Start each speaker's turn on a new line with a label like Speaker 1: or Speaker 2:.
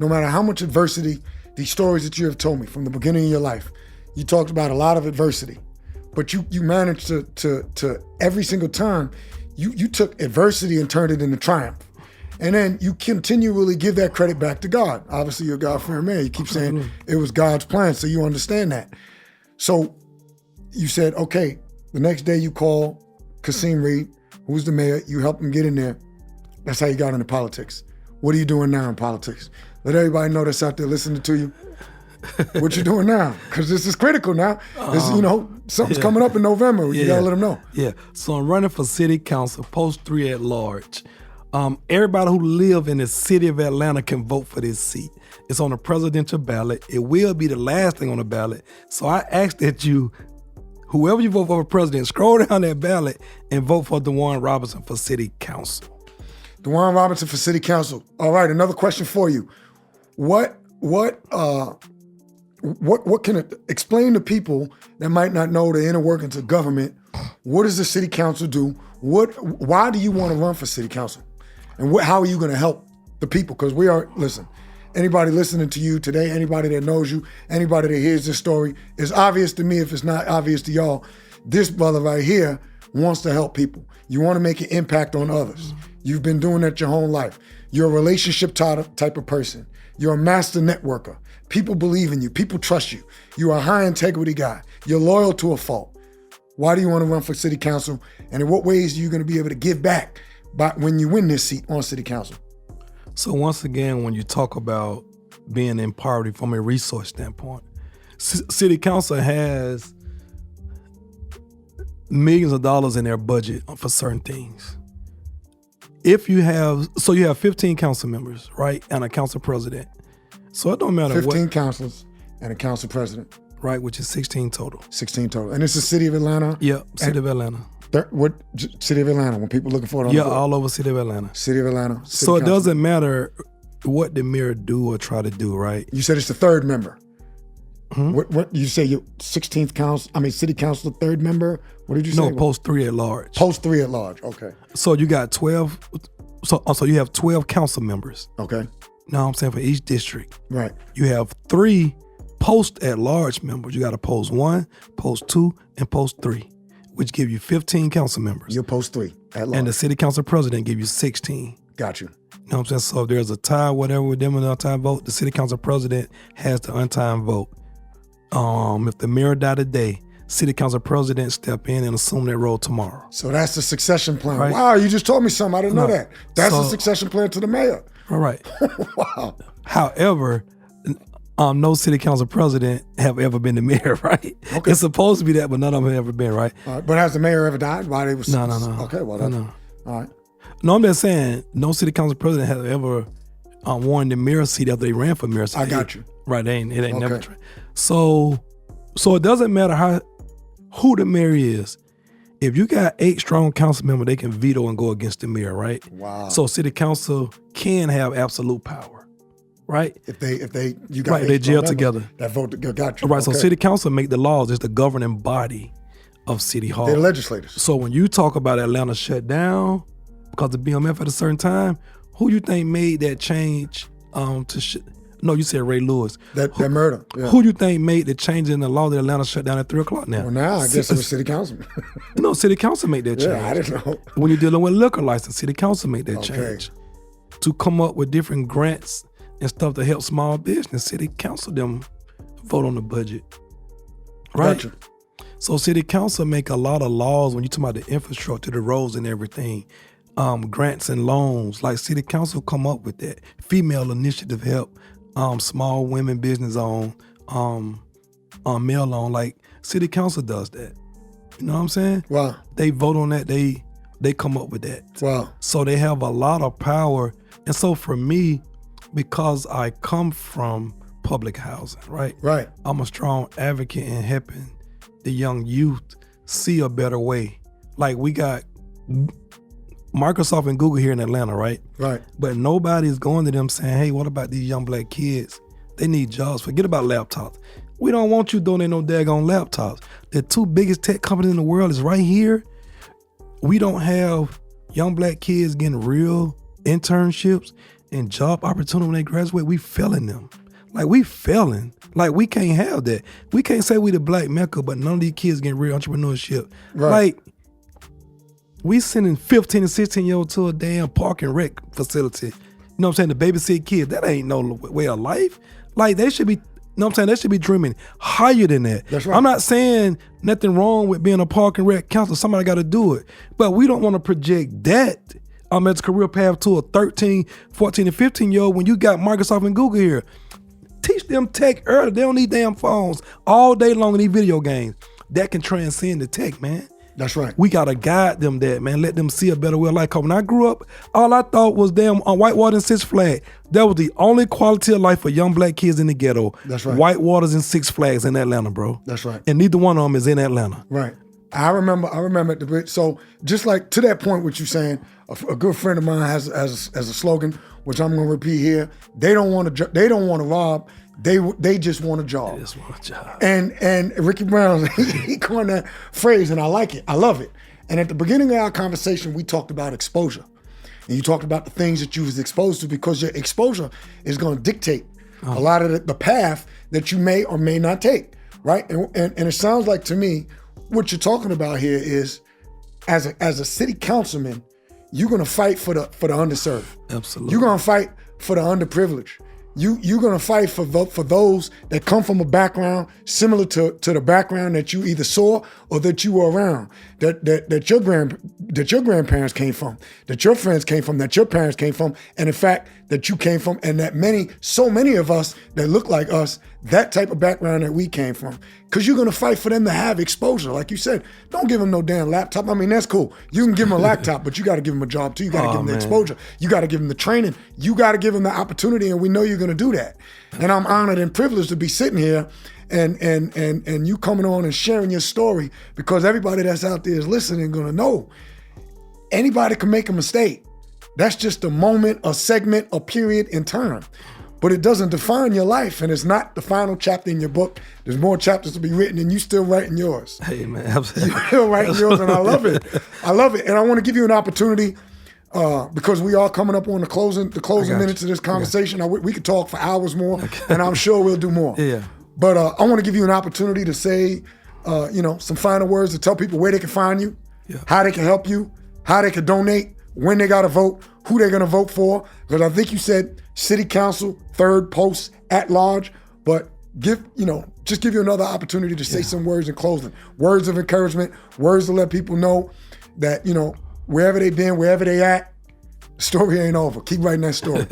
Speaker 1: no matter how much adversity, these stories that you have told me from the beginning of your life, you talked about a lot of adversity, but you managed to every single time, you took adversity and turned it into triumph. And then you continually give that credit back to God. Obviously, you're a God-fearing man. You keep saying it was God's plan, so you understand that. So you said, okay, the next day you call Kasim Reed, who's the mayor, you helped him get in there. That's how you got into politics. What are you doing now in politics? Let everybody know that's out there listening to you. What you doing now? Because this is critical now. This, something's coming up in November. You gotta let them know.
Speaker 2: Yeah, so I'm running for city council, post 3 at large. Everybody who live in the city of Atlanta can vote for this seat. It's on the presidential ballot. It will be the last thing on the ballot. So I ask that you, whoever you vote for president, scroll down that ballot and vote for Duvwon Robinson for city council.
Speaker 1: Duvwon Robinson for city council. All right, another question for you. What can it explain to people that might not know the inner workings of government? What does the city council do? Why do you want to run for city council? And how are you going to help the people? Because listen, anybody listening to you today, anybody that knows you, anybody that hears this story, it's obvious to me if it's not obvious to y'all. This brother right here wants to help people. You want to make an impact on others. You've been doing that your whole life. You're a relationship type of person. You're a master networker. People believe in you. People trust you. You're a high integrity guy. You're loyal to a fault. Why do you want to run for city council? And in what ways are you going to be able to give back when you win this seat on city council?
Speaker 2: So once again, when you talk about being in poverty from a resource standpoint, city council has millions of dollars in their budget for certain things. If you have 15 council members, right, and a council president. So it don't matter
Speaker 1: 15 councilors and a council president.
Speaker 2: Right, which is 16 total.
Speaker 1: 16 total. And it's the city of Atlanta?
Speaker 2: Yeah, city of Atlanta.
Speaker 1: What city of Atlanta, when people looking for it on the board?
Speaker 2: All over city of Atlanta.
Speaker 1: City of Atlanta.
Speaker 2: So it doesn't matter what the mayor do or try to do, right?
Speaker 1: You said it's the third member. What you say your 16th council, city council, third member? What did you say?
Speaker 2: No, post 3 at large.
Speaker 1: Post 3 at large, okay.
Speaker 2: So you got 12, so you have 12 council members.
Speaker 1: Okay.
Speaker 2: Now I'm saying for each district.
Speaker 1: Right.
Speaker 2: You have 3 post at large members. You got to post 1, post 2, and post 3, which give you 15 council members.
Speaker 1: You're post 3 at large.
Speaker 2: And the city council president give you 16.
Speaker 1: Got you.
Speaker 2: You know what I'm saying? So if there's a tie, whatever, with them and the untimed vote, the city council president has the untimed vote. If the mayor died today, city council president step in and assume that role tomorrow.
Speaker 1: So that's the succession plan.
Speaker 2: Right.
Speaker 1: Wow, you just told me something. I didn't know that. That's the succession plan to the mayor.
Speaker 2: All right.
Speaker 1: Wow.
Speaker 2: However, no city council president have ever been the mayor, right?
Speaker 1: Okay.
Speaker 2: It's supposed to be that, but none of them have ever been, right?
Speaker 1: All right. But has the mayor ever died while they was?
Speaker 2: No.
Speaker 1: Okay, well,
Speaker 2: No.
Speaker 1: All right.
Speaker 2: No, I'm just saying, no city council president has ever won the mayor seat after they ran for mayor seat.
Speaker 1: I got you.
Speaker 2: Right, it ain't never tried. So it doesn't matter who the mayor is. If you got 8 strong council members, they can veto and go against the mayor, right?
Speaker 1: Wow.
Speaker 2: So city council can have absolute power, right?
Speaker 1: If you got
Speaker 2: right, they jail together.
Speaker 1: That vote got you.
Speaker 2: Right,
Speaker 1: okay.
Speaker 2: so city council make the laws. It's the governing body of City Hall.
Speaker 1: They're the legislators.
Speaker 2: So when you talk about Atlanta shut down because of BMF at a certain time, who you think made that change No, you said Ray Lewis.
Speaker 1: That murder. Yeah.
Speaker 2: Who you think made the change in the law that Atlanta shut down at 3 o'clock now?
Speaker 1: Well, now I guess it was city council.
Speaker 2: No, city council made that change.
Speaker 1: Yeah, I didn't know.
Speaker 2: When you're dealing with liquor license, city council made that change. To come up with different grants and stuff to help small business, city council them vote on the budget. Right?
Speaker 1: Gotcha.
Speaker 2: So city council make a lot of laws when you talk about the infrastructure, the roads and everything, grants and loans. Like city council come up with that. Female initiative help, small women business on mail loan. Like city council does that. You know what I'm saying?
Speaker 1: Wow.
Speaker 2: They vote on that. They come up with that.
Speaker 1: Wow.
Speaker 2: So they have a lot of power. And so for me, because I come from public housing, right?
Speaker 1: Right.
Speaker 2: I'm a strong advocate in helping the young youth see a better way. Like we got Microsoft and Google here in Atlanta, right?
Speaker 1: Right.
Speaker 2: But nobody's going to them saying, hey, what about these young black kids? They need jobs. Forget about laptops. We don't want you donating no daggone laptops. The 2 biggest tech companies in the world is right here. We don't have young black kids getting real internships and job opportunity when they graduate, we failing them. Like, we failing. Like, we can't have that. We can't say we the black Mecca, but none of these kids getting real entrepreneurship.
Speaker 1: Right.
Speaker 2: Like, we sending 15 and 16-year-olds to a damn park and rec facility. You know what I'm saying? To babysit kids. That ain't no way of life. Like, they should be, you know what I'm saying? They should be dreaming higher than that.
Speaker 1: That's right.
Speaker 2: I'm not saying nothing wrong with being a park and rec counselor. Somebody got to do it. But we don't want to project that as a career path to a 13, 14, and 15-year-old when you got Microsoft and Google here. Teach them tech early. They don't need damn phones all day long in these video games. That can transcend the tech, man.
Speaker 1: That's right.
Speaker 2: We got to guide them that, man. Let them see a better way of life. Cause when I grew up, all I thought was damn on Whitewater and Six Flags. That was the only quality of life for young black kids in the ghetto.
Speaker 1: That's right.
Speaker 2: Whitewaters and Six Flags in Atlanta, bro.
Speaker 1: That's right.
Speaker 2: And neither one of them is in Atlanta.
Speaker 1: Right. I remember at the bit. So just like to that point, what you're saying, a good friend of mine has a slogan, which I'm going to repeat here. They don't want to rob. They just want a job.
Speaker 2: They just want a job.
Speaker 1: And Ricky Brown, he coined that phrase, and I like it. I love it. And at the beginning of our conversation, we talked about exposure. And you talked about the things that you was exposed to, because your exposure is going to dictate a lot of the path that you may or may not take, right? And it sounds like to me, what you're talking about here is, as a city councilman, you're going to fight for the underserved.
Speaker 2: Absolutely.
Speaker 1: You're going to fight for the underprivileged. You're going to fight for those that come from a background similar to the background that you either saw or that you were around, that your grandparents came from, that your friends came from, that your parents came from, and in fact that you came from, and that so many of us that look like us, that type of background that we came from. Because you're going to fight for them to have exposure. Like you said, don't give them no damn laptop. I mean, that's cool. You can give them a laptop, but you got to give them a job too. You got to give them the exposure. You got to give them the training. You got to give them the opportunity, and we know you're going to do that. And I'm honored and privileged to be sitting here and you coming on and sharing your story, because everybody that's out there is listening going to know anybody can make a mistake. That's just a moment, a segment, a period in time. But it doesn't define your life, and it's not the final chapter in your book. There's more chapters to be written, and you still writing yours.
Speaker 2: Hey, man, absolutely.
Speaker 1: You're still writing yours, and I love it. I love it. And I want to give you an opportunity, because we are coming up on the closing minutes of this conversation. We could talk for hours more, and I'm sure we'll do more.
Speaker 2: Yeah.
Speaker 1: But I want to give you an opportunity to say, some final words to tell people where they can find you, how they can help you, how they can donate, when they got to vote, who they're going to vote for. Because I think you said city council, third post at large, but just give you another opportunity to say some words in closing, words of encouragement, words to let people know that, wherever they've been, wherever they at, the story ain't over. Keep writing that story.